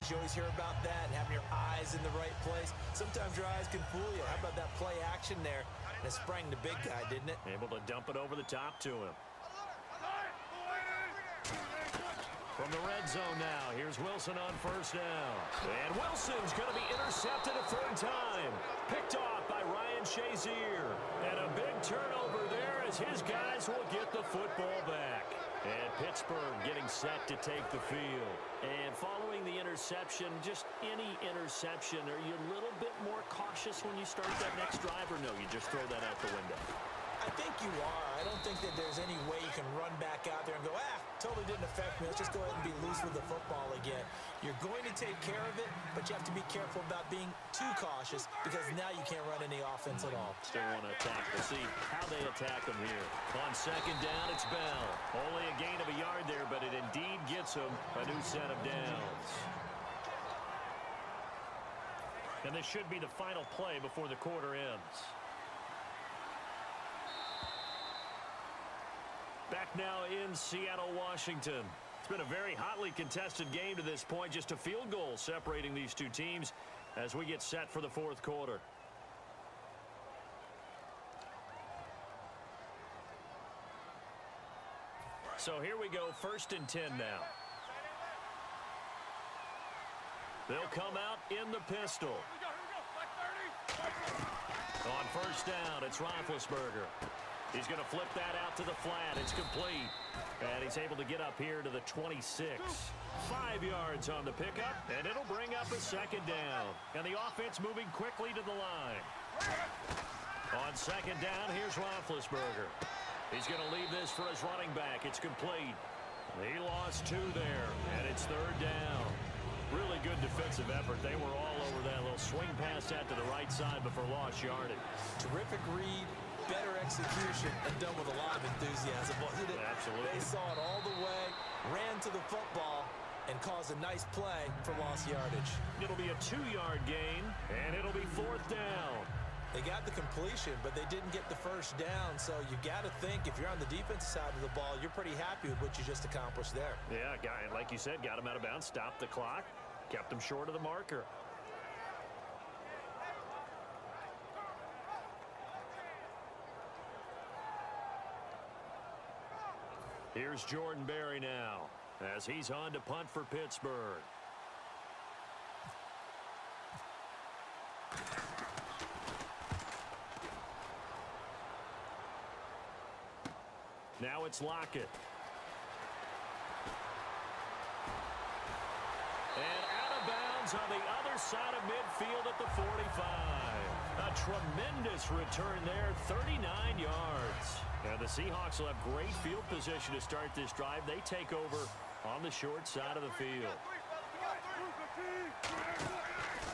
You always hear about that and having your eyes in the right place. Sometimes your eyes can fool you. How about that play action there? And it sprang the big guy, didn't it? Able to dump it over the top to him. From the red zone now, here's Wilson on first down. And Wilson's going to be intercepted a third time. Picked off by Ryan Shazier. And a big turnover there as his guys will get the football back. And Pittsburgh getting set to take the field. And following the interception, just any interception, are you a little bit more cautious when you start that next drive, or no, you just throw that out the window? I think you are. I don't think that there's any way you can run back out there and go, totally didn't affect me. Let's just go ahead and be loose with the football again. You're going to take care of it, but you have to be careful about being too cautious because now you can't run any offense at all. Still want to attack. We'll see how they attack them here. On second down, it's Bell. Only a gain of a yard there, but it indeed gets him a new set of downs. And this should be the final play before the quarter ends. Back now in Seattle, Washington. It's been a very hotly contested game to this point. Just a field goal separating these two teams as we get set for the fourth quarter. So here we go, 1st and 10 now. They'll come out in the pistol. On first down, it's Roethlisberger. He's going to flip that out to the flat. It's complete. And he's able to get up here to the 26. 5 yards on the pickup, and it'll bring up a second down. And the offense moving quickly to the line. On second down, here's Roethlisberger. He's going to leave this for his running back. It's complete. He lost 2 there, and it's third down. Really good defensive effort. They were all over that little swing pass out to the right side before lost yardage. Terrific read. Better execution and done with a lot of enthusiasm, wasn't it? Absolutely. They saw it all the way, ran to the football, and caused a nice play for lost yardage. It'll be a 2-yard gain, and it'll be fourth down. They got the completion, but they didn't get the first down, so you got to think if you're on the defensive side of the ball, you're pretty happy with what you just accomplished there. Yeah, like you said, got him out of bounds, stopped the clock, kept him short of the marker. Here's Jordan Berry now as he's on to punt for Pittsburgh. Now it's Lockett. And out of bounds on the other side of midfield at the 45. A tremendous return there, 39 yards. And the Seahawks will have great field position to start this drive. They take over on the short side of the field.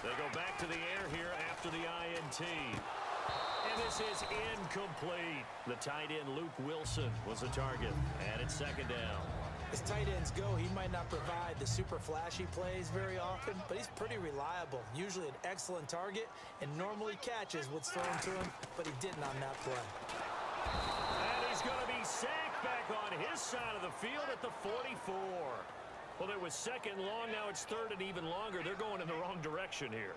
They go back to the air here after the INT. And this is incomplete. The tight end, Luke Wilson, was the target. And it's second down. As tight ends go, he might not provide the super flashy plays very often, but he's pretty reliable. Usually an excellent target and normally catches what's thrown to him, but he didn't on that play. And he's going to be sacked back on his side of the field at the 44. Well, it was second long. Now it's third and even longer. They're going in the wrong direction here.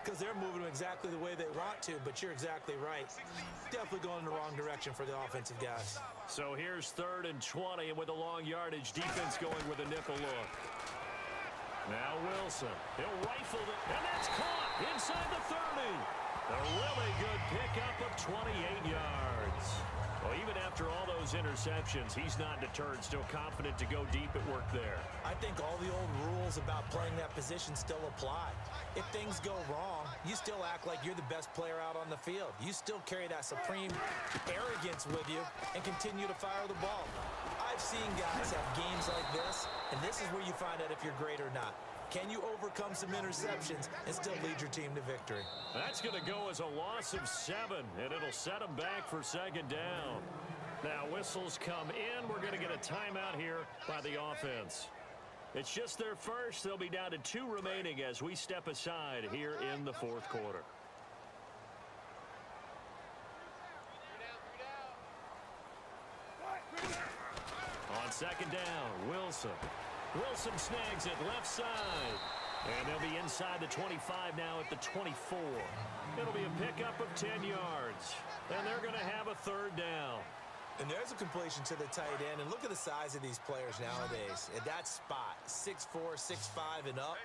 Because they're moving them exactly the way they want to, but you're exactly right. Definitely going in the wrong direction for the offensive guys. So here's 3rd and 20, and with a long yardage, defense going with a nickel look. Now Wilson. He'll rifle it, and that's caught inside the 30. A really good pickup of 28 yards. Well, even after all those interceptions, he's not deterred, still confident to go deep at work there. I think all the old rules about playing that position still apply. If things go wrong, you still act like you're the best player out on the field. You still carry that supreme arrogance with you and continue to fire the ball. I've seen guys have games like this, and this is where you find out if you're great or not. Can you overcome some interceptions and still lead your team to victory? That's going to go as a loss of 7, and it'll set them back for second down. Now, whistles come in. We're going to get a timeout here by the offense. It's just their first. They'll be down to 2 remaining as we step aside here in the fourth quarter. On second down, Wilson. Wilson snags it left side. And they'll be inside the 25 now at the 24. It'll be a pickup of 10 yards. And they're going to have a third down. And there's a completion to the tight end. And look at the size of these players nowadays. At that spot, 6'4", 6'5", and up.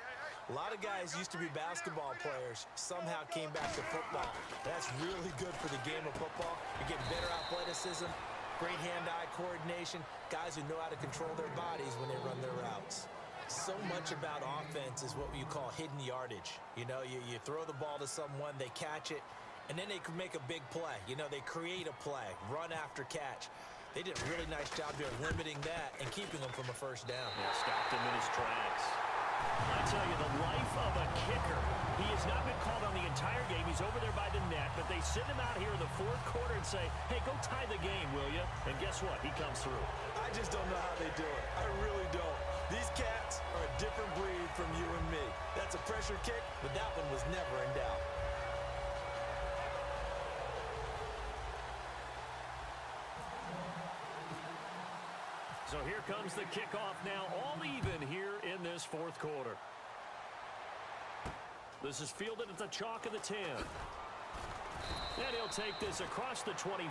A lot of guys used to be basketball players, somehow came back to football. That's really good for the game of football. You're getting better athleticism, great hand-eye coordination, guys who know how to control their bodies when they run their routes. So much about offense is what you call hidden yardage. You know, you throw the ball to someone, they catch it, and then they can make a big play. You know, they create a play, run after catch. They did a really nice job there limiting that and keeping them from a first down. Yeah, stopped him in his tracks. I tell you, the life of a kicker. He has not been called on the entire game. He's over there by the net, but they send him out here in the fourth quarter and say, hey, go tie the game, will you? And guess what? He comes through. I just don't know how they do it. I really don't. These cats are a different breed from you and me. That's a pressure kick, but that one was never in doubt. So here comes the kickoff now, all even here in this fourth quarter. This is fielded at the chalk of the 10. And he'll take this across the 25,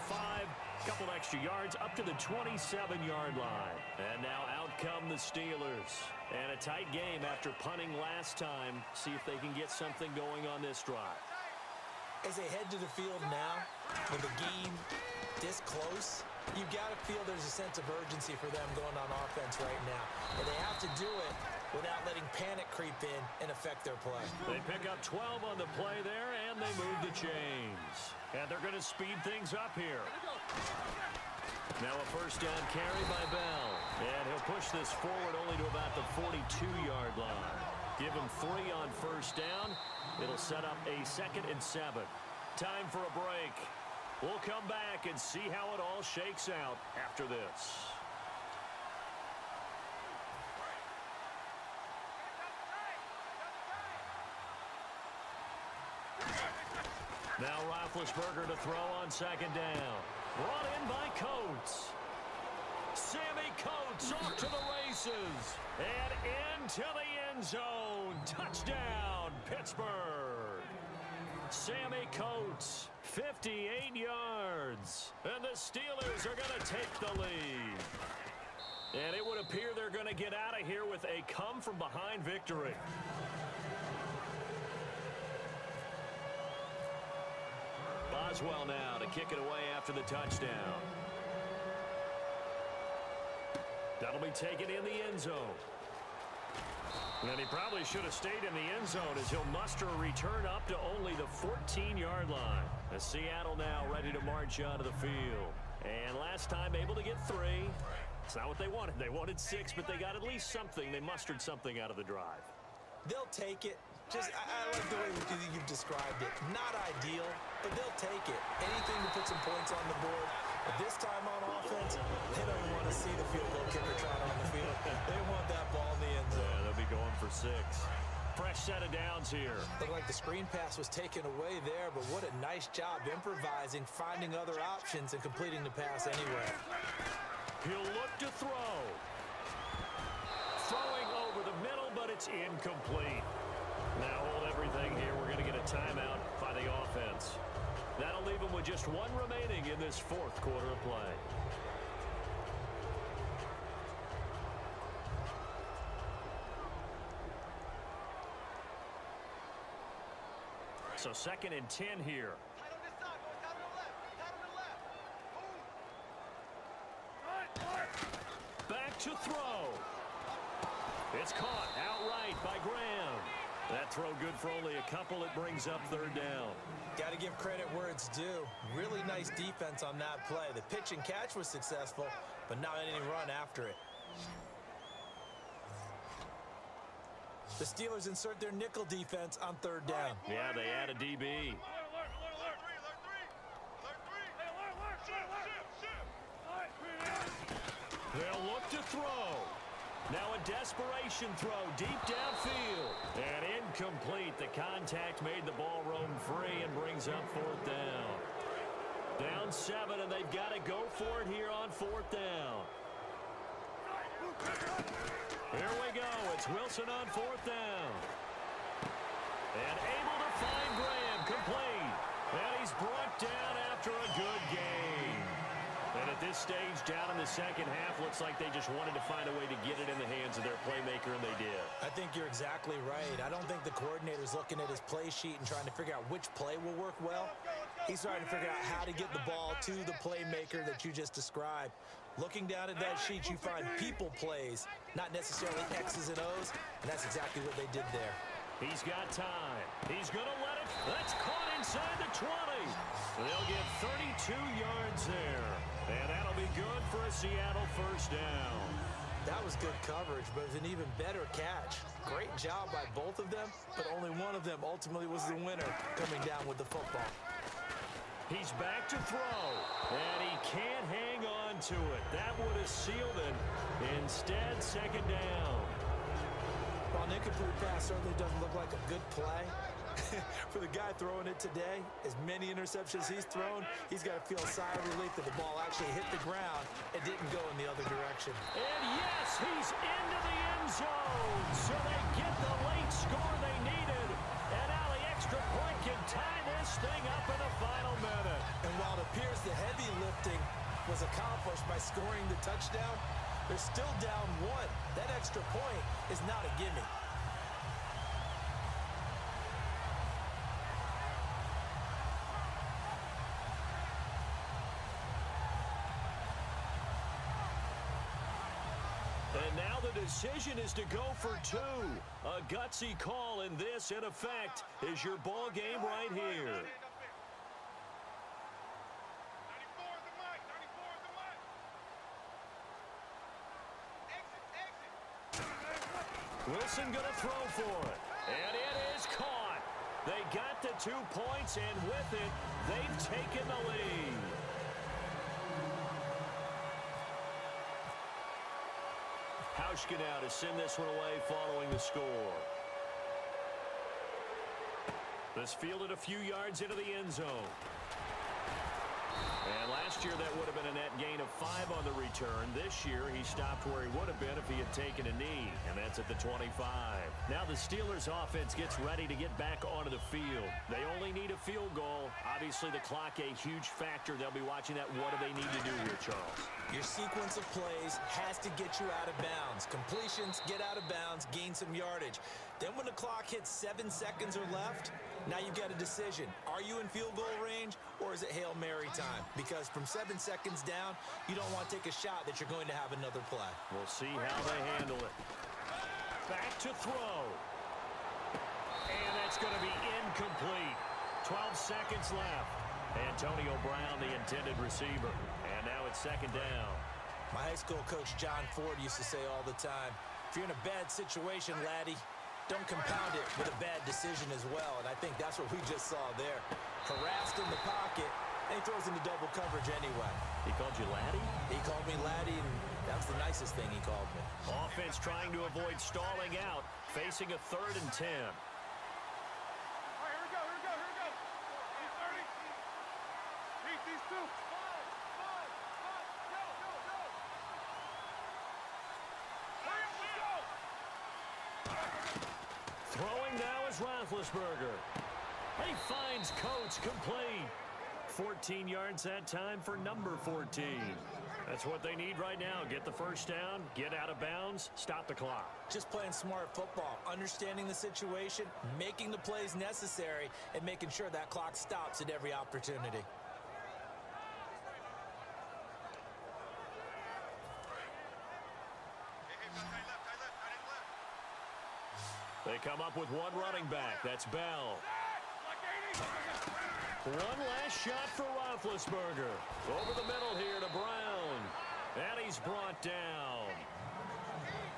couple extra yards up to the 27-yard line. And now out come the Steelers. And a tight game after punting last time. See if they can get something going on this drive. As they head to the field now, with the game this close, you've got to feel there's a sense of urgency for them going on offense right now. And they have to do it without letting panic creep in and affect their play. They pick up 12 on the play there, and they move the chains. And they're going to speed things up here. Now a first down carry by Bell. And he'll push this forward only to about the 42-yard line. Give him 3 on first down. It'll set up a 2nd and 7. Time for a break. We'll come back and see how it all shakes out after this. Now Roethlisberger to throw on 2nd down. Brought in by Coates. Sammy Coates off to the races. And into the end zone. Touchdown, Pittsburgh. Sammy Coates, 58 yards. And the Steelers are going to take the lead. And it would appear they're going to get out of here with a come-from-behind victory. Boswell now to kick it away after the touchdown. That'll be taken in the end zone. And he probably should have stayed in the end zone as he'll muster a return up to only the 14-yard line. As Seattle now ready to march onto the field. And last time able to get 3. It's not what they wanted. They wanted 6, but they got at least something. They mustered something out of the drive. They'll take it. Just, I like the way you've described it. Not ideal, but they'll take it. Anything to put some points on the board. But this time on offense, they don't want to see the field goal kicker trot on the field. They want that ball in the end zone. Yeah, they'll be going for 6. Fresh set of downs here. Looked like the screen pass was taken away there, but what a nice job improvising, finding other options, and completing the pass anyway. He'll look to throw. Throwing over the middle, but it's incomplete. Now hold everything here. We're going to get a timeout by the offense. That'll leave them with just 1 remaining in this fourth quarter of play. So 2nd and 10 here. Back to throw. It's caught outright by Graham. That throw good for only a couple. It brings up 3rd down. Got to give credit where it's due. Really nice defense on that play. The pitch and catch was successful, but not any run after it. The Steelers insert their nickel defense on 3rd down. Yeah, they add a DB. They'll look to throw. Now a desperation throw deep downfield. And incomplete. The contact made the ball roam free and brings up 4th down. Down 7, and they've got to go for it here on 4th down. Here we go. It's Wilson on 4th down. And able to find Graham, complete. And he's brought down after a good game. And at this stage, down in the second half, looks like they just wanted to find a way to get it in the hands of their playmaker, and they did. I think you're exactly right. I don't think the coordinator's looking at his play sheet and trying to figure out which play will work well. He's trying to figure out how to get the ball to the playmaker that you just described. Looking down at that sheet, you find people plays, not necessarily X's and O's, and that's exactly what they did there. He's got time. He's going to let it. That's caught inside the 20. They'll get 32 yards there. And that'll be good for a Seattle first down. That was good coverage, but it was an even better catch. Great job by both of them, but only one of them ultimately was the winner coming down with the football. He's back to throw, and he can't hang on to it. That would have sealed it. Instead, second down. While an incomplete pass certainly doesn't look like a good play, for the guy throwing it today, as many interceptions he's thrown, he's got to feel a sigh of relief that the ball actually hit the ground and didn't go in the other direction. And yes, he's into the end zone. So they get the late score they needed. And now the extra point can tie this thing up in the final minute. And while it appears the heavy lifting was accomplished by scoring the touchdown, they're still down one. That extra point is not a gimme. And now the decision is to go for two. A gutsy call, and this, in effect, is your ball game right here. Wilson going to throw for it. And it is caught. They got the 2 points, and with it, they've taken the lead. Hauschka now to send this one away following the score. This fielded a few yards into the end zone. And last year that would have been a net gain of 5 on the return. This year he stopped where he would have been if he had taken a knee, and that's at the 25. Now the Steelers offense gets ready to get back onto the field. They only need a field goal. Obviously the clock a huge factor. They'll be watching that. What do they need to do here, Charles? Your sequence of plays has to get you out of bounds. Completions, get out of bounds, gain some yardage. Then when the clock hits 7 seconds or left, now you've got a decision. Are you in field goal range, or is it Hail Mary time? Because from 7 seconds down, you don't want to take a shot that you're going to have another play. We'll see how they handle it. Back to throw. And that's going to be incomplete. 12 seconds left. Antonio Brown, the intended receiver. And now it's second down. My high school coach, John Ford, used to say all the time, if you're in a bad situation, laddie, don't compound it with a bad decision as well. And I think that's what we just saw there. Harassed in the pocket, and he throws into double coverage anyway. He called you laddie? He called me laddie, and that was the nicest thing he called me. Offense trying to avoid stalling out, facing a 3rd and 10. Throwing now is Roethlisberger. He finds Coates, complete. 14 yards that time for number 14. That's what they need right now. Get the first down, get out of bounds, stop the clock. Just playing smart football, understanding the situation, making the plays necessary, and making sure that clock stops at every opportunity. They come up with one running back. That's Bell. One last shot for Roethlisberger. Over the middle here to Brown. And he's brought down.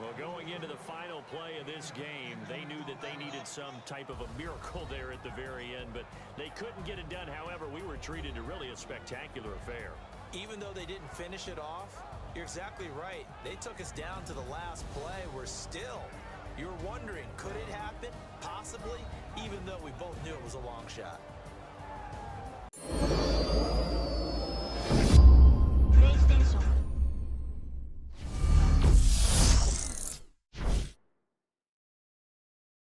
Well, going into the final play of this game, they knew that they needed some type of a miracle there at the very end, but they couldn't get it done. However, we were treated to really a spectacular affair. Even though they didn't finish it off, you're exactly right. They took us down to the last play. We're still... You're wondering, could it happen? Possibly, even though we both knew it was a long shot.